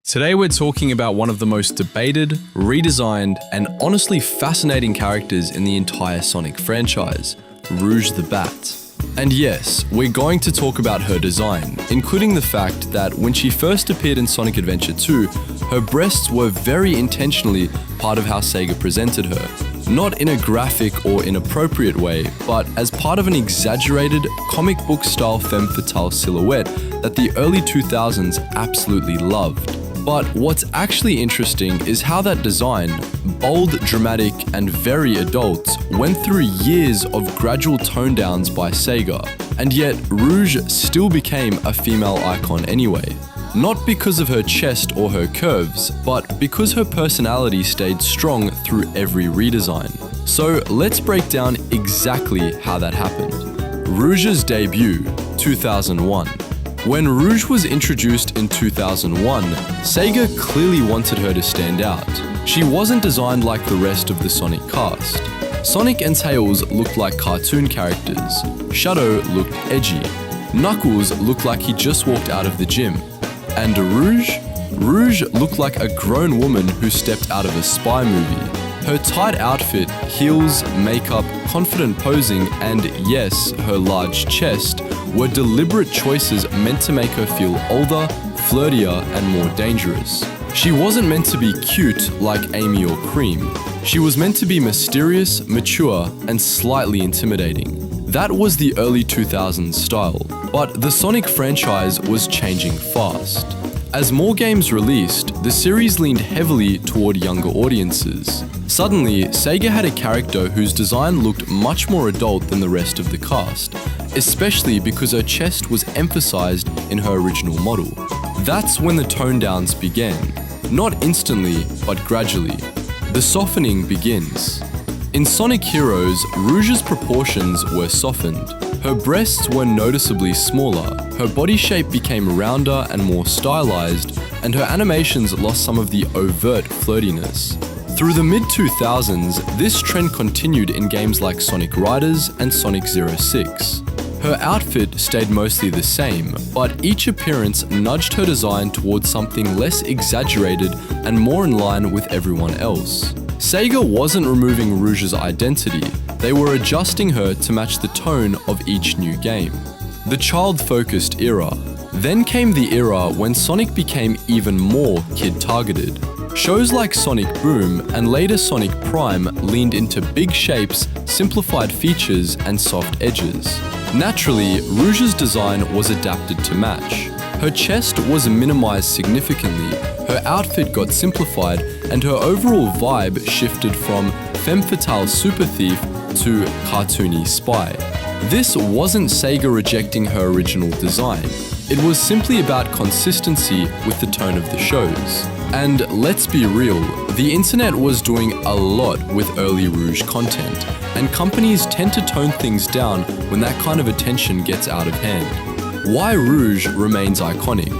Today we're talking about one of the most debated, redesigned, and honestly fascinating characters in the entire Sonic franchise, Rouge the Bat. And yes, we're going to talk about her design, including the fact that when she first appeared in Sonic Adventure 2, her breasts were very intentionally part of how Sega presented her. Not in a graphic or inappropriate way, but as part of an exaggerated, comic book style femme fatale silhouette that the early 2000s absolutely loved. But what's actually interesting is how that design, bold, dramatic, and very adult, went through years of gradual tone downs by Sega, and yet Rouge still became a female icon anyway. Not because of her chest or her curves, but because her personality stayed strong through every redesign. So let's break down exactly how that happened. Rouge's debut, 2001. When Rouge was introduced in 2001, Sega clearly wanted her to stand out. She wasn't designed like the rest of the Sonic cast. Sonic and Tails looked like cartoon characters, Shadow looked edgy, Knuckles looked like he just walked out of the gym, and Rouge looked like a grown woman who stepped out of a spy movie. Her tight outfit, heels, makeup, confident posing, and yes, her large chest were deliberate choices meant to make her feel older, flirtier, and more dangerous. She wasn't meant to be cute like Amy or Cream. She was meant to be mysterious, mature, and slightly intimidating. That was the early 2000s style, but the Sonic franchise was changing fast. As more games released, the series leaned heavily toward younger audiences. Suddenly, Sega had a character whose design looked much more adult than the rest of the cast, especially because her chest was emphasized in her original model. That's when the tone downs began. Not instantly, but gradually. The softening begins. In Sonic Heroes, Rouge's proportions were softened. Her breasts were noticeably smaller, her body shape became rounder and more stylized, and her animations lost some of the overt flirtiness. Through the mid-2000s, this trend continued in games like Sonic Riders and Sonic 06. Her outfit stayed mostly the same, but each appearance nudged her design towards something less exaggerated and more in line with everyone else. Sega wasn't removing Rouge's identity, they were adjusting her to match the tone of each new game. The child-focused era. Then came the era when Sonic became even more kid-targeted. Shows like Sonic Boom and later Sonic Prime leaned into big shapes, simplified features, and soft edges. Naturally, Rouge's design was adapted to match. Her chest was minimized significantly, her outfit got simplified, and her overall vibe shifted from femme fatale super thief to cartoony spy. This wasn't Sega rejecting her original design. It was simply about consistency with the tone of the shows. And let's be real, the internet was doing a lot with early Rouge content, and companies tend to tone things down when that kind of attention gets out of hand. Why Rouge remains iconic?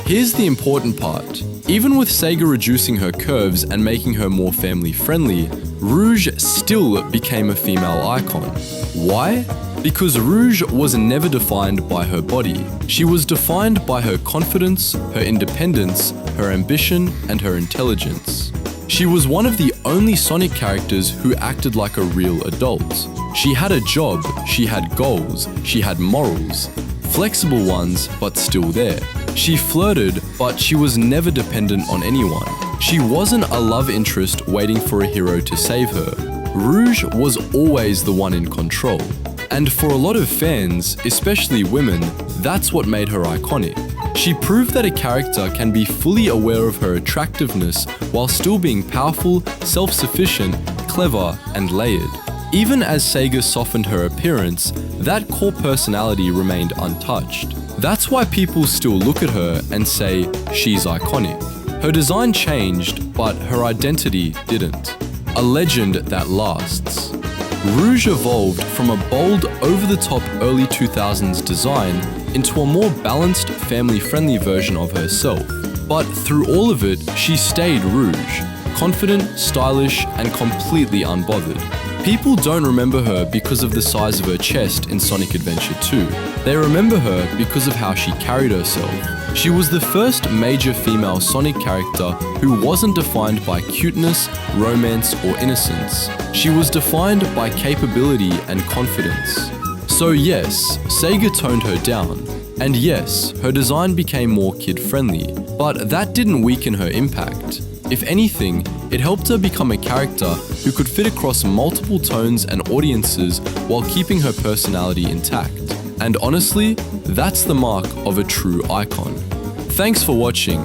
Here's the important part. Even with Sega reducing her curves and making her more family-friendly, Rouge still became a female icon. Why? Because Rouge was never defined by her body. She was defined by her confidence, her independence, her ambition, and her intelligence. She was one of the only Sonic characters who acted like a real adult. She had a job, she had goals, she had morals. Flexible ones, but still there. She flirted, but she was never dependent on anyone. She wasn't a love interest waiting for a hero to save her. Rouge was always the one in control. And for a lot of fans, especially women, that's what made her iconic. She proved that a character can be fully aware of her attractiveness while still being powerful, self-sufficient, clever, and layered. Even as Sega softened her appearance, that core personality remained untouched. That's why people still look at her and say, she's iconic. Her design changed, but her identity didn't. A legend that lasts. Rouge evolved from a bold, over-the-top early 2000s design into a more balanced, family-friendly version of herself. But through all of it, she stayed Rouge, confident, stylish, and completely unbothered. People don't remember her because of the size of her chest in Sonic Adventure 2. They remember her because of how she carried herself. She was the first major female Sonic character who wasn't defined by cuteness, romance, or innocence. She was defined by capability and confidence. So yes, Sega toned her down. And yes, her design became more kid-friendly, but that didn't weaken her impact. If anything, it helped her become a character who could fit across multiple tones and audiences while keeping her personality intact. And honestly, that's the mark of a true icon. Thanks for watching.